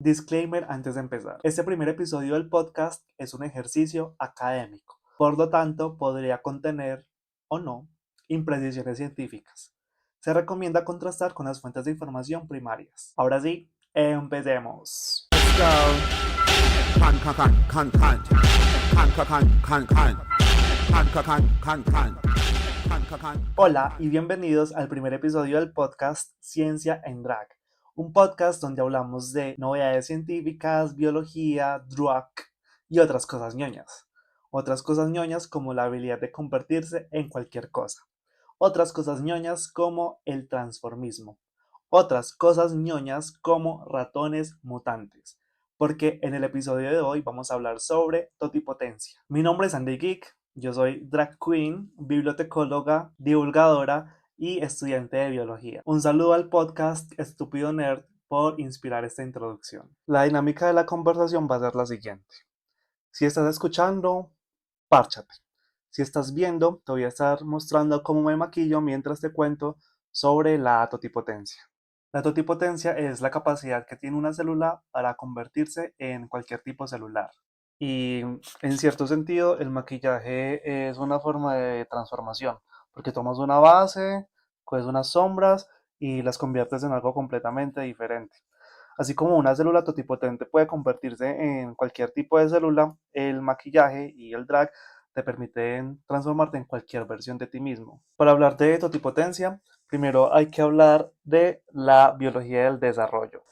Disclaimer antes de empezar. Este primer episodio del podcast es un ejercicio académico. Por lo tanto, podría contener o no imprecisiones científicas. Se recomienda contrastar con las fuentes de información primarias. Ahora sí, empecemos. Let's go. Hola y bienvenidos al primer episodio del podcast Ciencia en Drag, un podcast donde hablamos de novedades científicas, biología, drag y otras cosas ñoñas. Otras cosas ñoñas como la habilidad de convertirse en cualquier cosa. Otras cosas ñoñas como el transformismo. Otras cosas ñoñas como ratones mutantes. Porque en el episodio de hoy vamos a hablar sobre totipotencia. Mi nombre es Andy Geek, yo soy drag queen, bibliotecóloga, divulgadora y estudiante de biología. Un saludo al podcast Estúpido Nerd por inspirar esta introducción. La dinámica de la conversación va a ser la siguiente. Si estás escuchando, párchate. Si estás viendo, te voy a estar mostrando cómo me maquillo mientras te cuento sobre la totipotencia. La totipotencia es la capacidad que tiene una célula para convertirse en cualquier tipo celular. Y en cierto sentido, el maquillaje es una forma de transformación, porque tomas una base, coges unas sombras y las conviertes en algo completamente diferente. Así como una célula totipotente puede convertirse en cualquier tipo de célula, el maquillaje y el drag te permiten transformarte en cualquier versión de ti mismo. Para hablar de totipotencia, primero hay que hablar de la biología del desarrollo.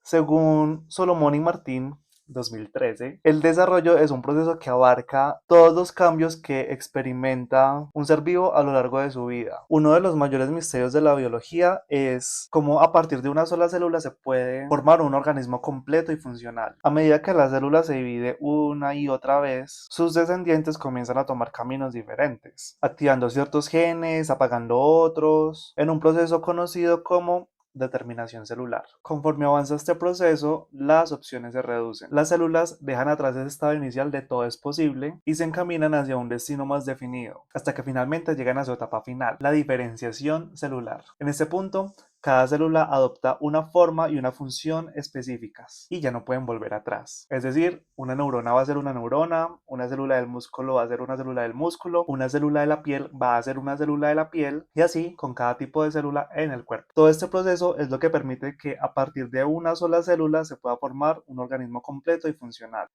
Según Solomon y Martín, 2013, el desarrollo es un proceso que abarca todos los cambios que experimenta un ser vivo a lo largo de su vida. Uno de los mayores misterios de la biología es cómo a partir de una sola célula se puede formar un organismo completo y funcional. A medida que la célula se divide una y otra vez, sus descendientes comienzan a tomar caminos diferentes, activando ciertos genes, apagando otros, en un proceso conocido como determinación celular. Conforme avanza este proceso, las opciones se reducen. Las células dejan atrás ese estado inicial de todo es posible y se encaminan hacia un destino más definido, hasta que finalmente llegan a su etapa final, la diferenciación celular. En este punto, cada célula adopta una forma y una función específicas y ya no pueden volver atrás. Es decir, una neurona va a ser una neurona, una célula del músculo va a ser una célula del músculo, una célula de la piel va a ser una célula de la piel y así con cada tipo de célula en el cuerpo. Todo este proceso es lo que permite que a partir de una sola célula se pueda formar un organismo completo y funcional.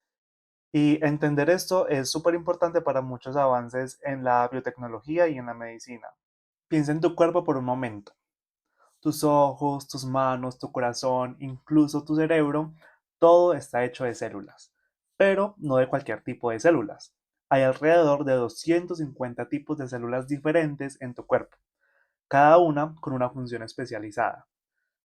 Y entender esto es súper importante para muchos avances en la biotecnología y en la medicina. Piensa en tu cuerpo por un momento. Tus ojos, tus manos, tu corazón, incluso tu cerebro, todo está hecho de células, pero no de cualquier tipo de células. Hay alrededor de 250 tipos de células diferentes en tu cuerpo, cada una con una función especializada.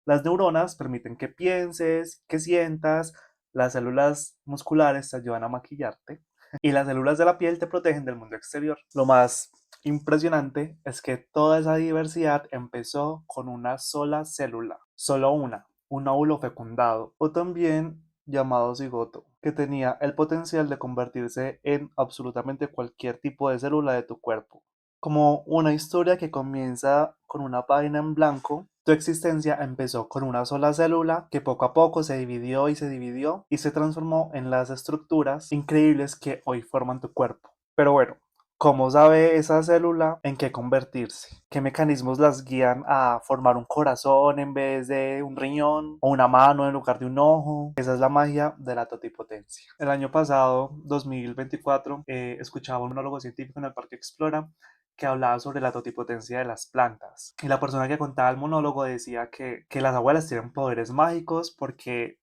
Las neuronas permiten que pienses, que sientas, las células musculares te ayudan a maquillarte y las células de la piel te protegen del mundo exterior. Lo más impresionante es que toda esa diversidad empezó con una sola célula, solo una, un óvulo fecundado, o también llamado cigoto, que tenía el potencial de convertirse en absolutamente cualquier tipo de célula de tu cuerpo. Como una historia que comienza con una página en blanco, tu existencia empezó con una sola célula que poco a poco se dividió y se transformó en las estructuras increíbles que hoy forman tu cuerpo. Pero bueno, ¿cómo sabe esa célula en qué convertirse? ¿Qué mecanismos las guían a formar un corazón en vez de un riñón o una mano en lugar de un ojo? Esa es la magia de la totipotencia. El año pasado, 2024, escuchaba un monólogo científico en el Parque Explora que hablaba sobre la totipotencia de las plantas. Y la persona que contaba el monólogo decía que las abuelas tienen poderes mágicos porque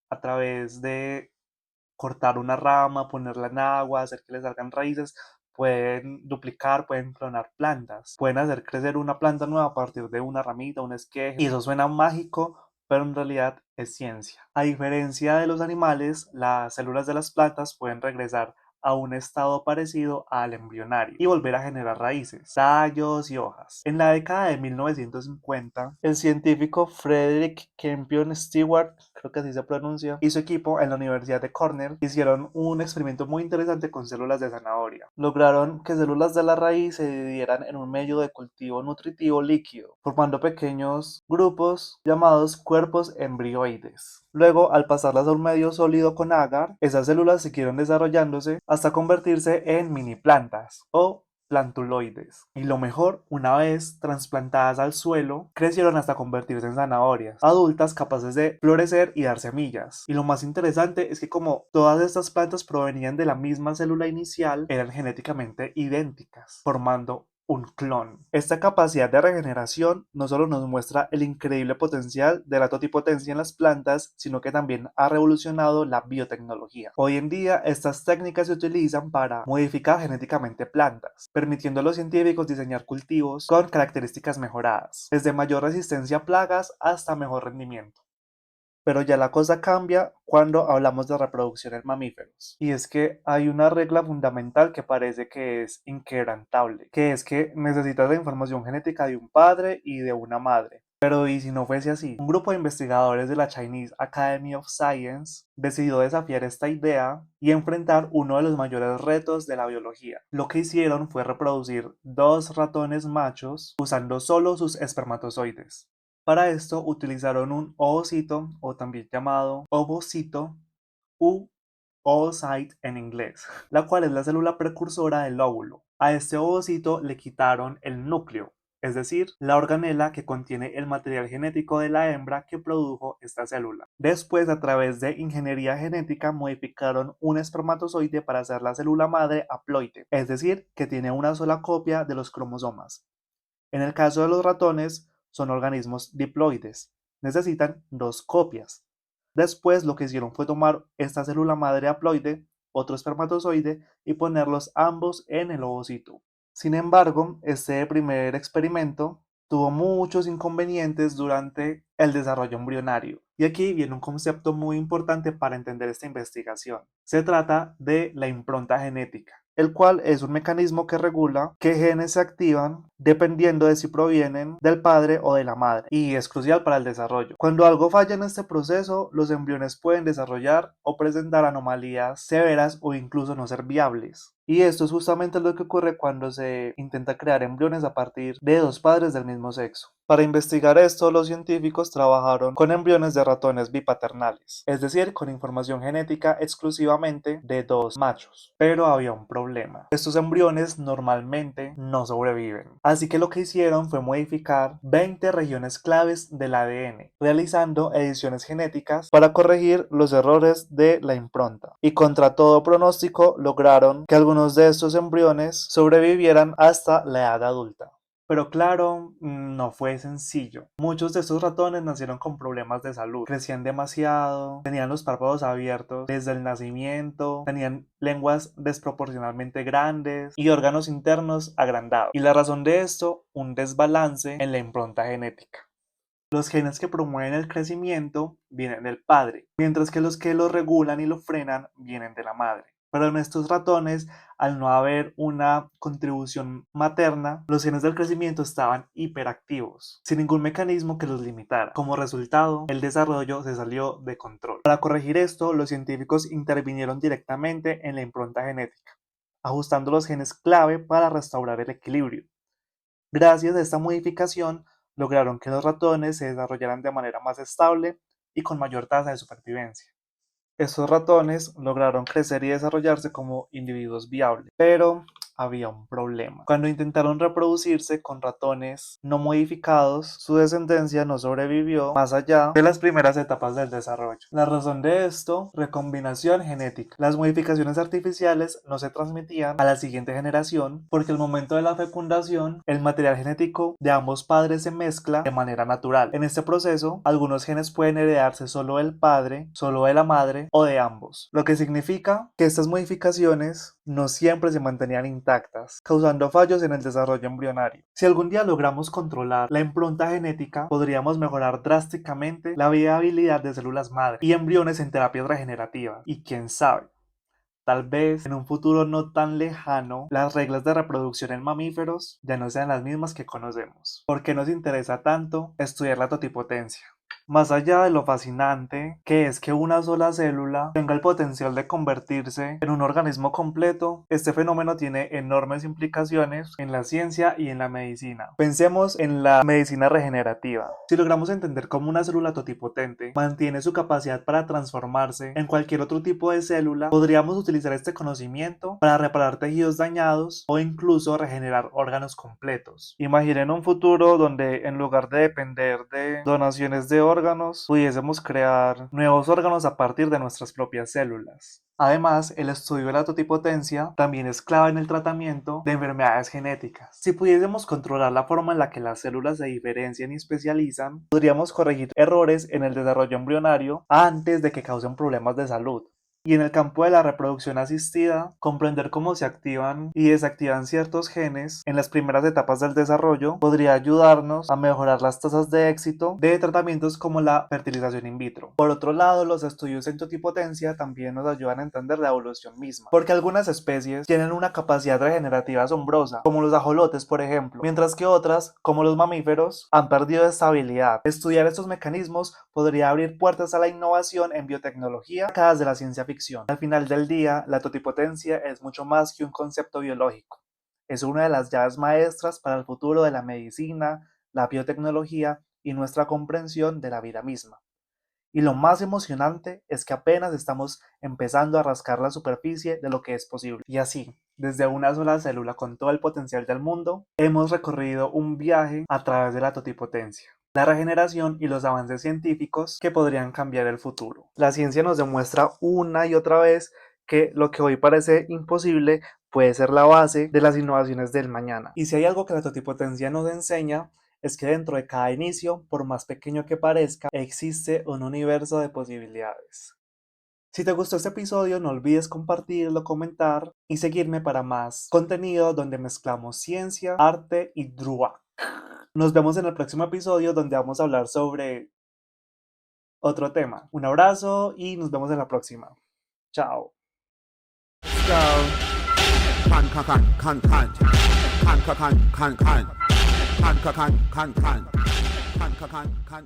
a través de cortar una rama, ponerla en agua, hacer que le salgan raíces, pueden duplicar, pueden clonar plantas, pueden hacer crecer una planta nueva a partir de una ramita, un esqueje. Y eso suena mágico, pero en realidad es ciencia. A diferencia de los animales, las células de las plantas pueden regresar a un estado parecido al embrionario y volver a generar raíces, tallos y hojas. En la década de 1950, el científico Frederick Campion Stewart, creo que así se pronuncia, y su equipo en la Universidad de Cornell hicieron un experimento muy interesante con células de zanahoria. Lograron que células de la raíz se dividieran en un medio de cultivo nutritivo líquido, formando pequeños grupos llamados cuerpos embrioides. Luego, al pasarlas a un medio sólido con agar, esas células siguieron desarrollándose hasta convertirse en mini plantas o plantuloides. Y lo mejor, una vez trasplantadas al suelo, crecieron hasta convertirse en zanahorias adultas capaces de florecer y dar semillas. Y lo más interesante es que como todas estas plantas provenían de la misma célula inicial, eran genéticamente idénticas, formando un clon. Esta capacidad de regeneración no solo nos muestra el increíble potencial de la totipotencia en las plantas, sino que también ha revolucionado la biotecnología. Hoy en día, estas técnicas se utilizan para modificar genéticamente plantas, permitiendo a los científicos diseñar cultivos con características mejoradas, desde mayor resistencia a plagas hasta mejor rendimiento. Pero ya la cosa cambia cuando hablamos de reproducción en mamíferos. Y es que hay una regla fundamental que parece que es inquebrantable, que es que necesitas la información genética de un padre y de una madre. Pero ¿y si no fuese así? Un grupo de investigadores de la Chinese Academy of Science decidió desafiar esta idea y enfrentar uno de los mayores retos de la biología. Lo que hicieron fue reproducir dos ratones machos usando solo sus espermatozoides. Para esto utilizaron un ovocito, o también llamado ovocito, u oocyte en inglés, la cual es la célula precursora del óvulo. A este ovocito le quitaron el núcleo, es decir, la organela que contiene el material genético de la hembra que produjo esta célula. Después, a través de ingeniería genética, modificaron un espermatozoide para hacer la célula madre haploide, es decir, que tiene una sola copia de los cromosomas. En el caso de los ratones, son organismos diploides, necesitan dos copias. Después lo que hicieron fue tomar esta célula madre haploide, otro espermatozoide, y ponerlos ambos en el ovocito. Sin embargo, este primer experimento tuvo muchos inconvenientes durante el desarrollo embrionario. Y aquí viene un concepto muy importante para entender esta investigación. Se trata de la impronta genética, el cual es un mecanismo que regula qué genes se activan dependiendo de si provienen del padre o de la madre, y es crucial para el desarrollo. Cuando algo falla en este proceso, los embriones pueden desarrollar o presentar anomalías severas o incluso no ser viables. Y esto es justamente lo que ocurre cuando se intenta crear embriones a partir de dos padres del mismo sexo. Para investigar esto, los científicos trabajaron con embriones de ratones bipaternales, es decir, con información genética exclusivamente de dos machos. Pero había un problema. Estos embriones normalmente no sobreviven. Así que lo que hicieron fue modificar 20 regiones claves del ADN, realizando ediciones genéticas para corregir los errores de la impronta. Y contra todo pronóstico, lograron que algunos de estos embriones sobrevivieran hasta la edad adulta. Pero claro, no fue sencillo. Muchos de estos ratones nacieron con problemas de salud. Crecían demasiado, tenían los párpados abiertos desde el nacimiento, tenían lenguas desproporcionalmente grandes y órganos internos agrandados. Y la razón de esto, un desbalance en la impronta genética. Los genes que promueven el crecimiento vienen del padre, mientras que los que lo regulan y lo frenan vienen de la madre. Pero en estos ratones, al no haber una contribución materna, los genes del crecimiento estaban hiperactivos, sin ningún mecanismo que los limitara. Como resultado, el desarrollo se salió de control. Para corregir esto, los científicos intervinieron directamente en la impronta genética, ajustando los genes clave para restaurar el equilibrio. Gracias a esta modificación, lograron que los ratones se desarrollaran de manera más estable y con mayor tasa de supervivencia. Estos ratones lograron crecer y desarrollarse como individuos viables, pero había un problema. Cuando intentaron reproducirse con ratones no modificados, su descendencia no sobrevivió más allá de las primeras etapas del desarrollo. La razón de esto, recombinación genética. Las modificaciones artificiales no se transmitían a la siguiente generación porque al momento de la fecundación, el material genético de ambos padres se mezcla de manera natural. En este proceso, algunos genes pueden heredarse solo del padre, solo de la madre o de ambos, lo que significa que estas modificaciones no siempre se mantenían intactas, causando fallos en el desarrollo embrionario. Si algún día logramos controlar la impronta genética, podríamos mejorar drásticamente la viabilidad de células madre y embriones en terapias regenerativas. Y quién sabe, tal vez en un futuro no tan lejano, las reglas de reproducción en mamíferos ya no sean las mismas que conocemos. ¿Por qué nos interesa tanto estudiar la totipotencia? Más allá de lo fascinante que es que una sola célula tenga el potencial de convertirse en un organismo completo, este fenómeno tiene enormes implicaciones en la ciencia y en la medicina. Pensemos en la medicina regenerativa. Si logramos entender cómo una célula totipotente mantiene su capacidad para transformarse en cualquier otro tipo de célula, podríamos utilizar este conocimiento para reparar tejidos dañados o incluso regenerar órganos completos. Imaginen un futuro donde en lugar de depender de donaciones de órganos, pudiésemos crear nuevos órganos a partir de nuestras propias células. Además, el estudio de la totipotencia también es clave en el tratamiento de enfermedades genéticas. Si pudiésemos controlar la forma en la que las células se diferencian y especializan, podríamos corregir errores en el desarrollo embrionario antes de que causen problemas de salud. Y en el campo de la reproducción asistida, comprender cómo se activan y desactivan ciertos genes en las primeras etapas del desarrollo podría ayudarnos a mejorar las tasas de éxito de tratamientos como la fertilización in vitro. Por otro lado, los estudios en totipotencia también nos ayudan a entender la evolución misma, porque algunas especies tienen una capacidad regenerativa asombrosa, como los ajolotes, por ejemplo, mientras que otras, como los mamíferos, han perdido estabilidad. Estudiar estos mecanismos podría abrir puertas a la innovación en biotecnología décadas de la ciencia ficción. Al final del día, la totipotencia es mucho más que un concepto biológico. Es una de las llaves maestras para el futuro de la medicina, la biotecnología y nuestra comprensión de la vida misma. Y lo más emocionante es que apenas estamos empezando a rascar la superficie de lo que es posible. Y así, desde una sola célula con todo el potencial del mundo, hemos recorrido un viaje a través de la totipotencia, la regeneración y los avances científicos que podrían cambiar el futuro. La ciencia nos demuestra una y otra vez que lo que hoy parece imposible puede ser la base de las innovaciones del mañana. Y si hay algo que la totipotencia nos enseña, es que dentro de cada inicio, por más pequeño que parezca, existe un universo de posibilidades. Si te gustó este episodio, no olvides compartirlo, comentar y seguirme para más contenido donde mezclamos ciencia, arte y drua. Nos vemos en el próximo episodio donde vamos a hablar sobre otro tema. Un abrazo y nos vemos en la próxima. Chao. So,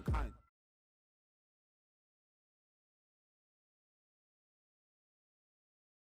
con.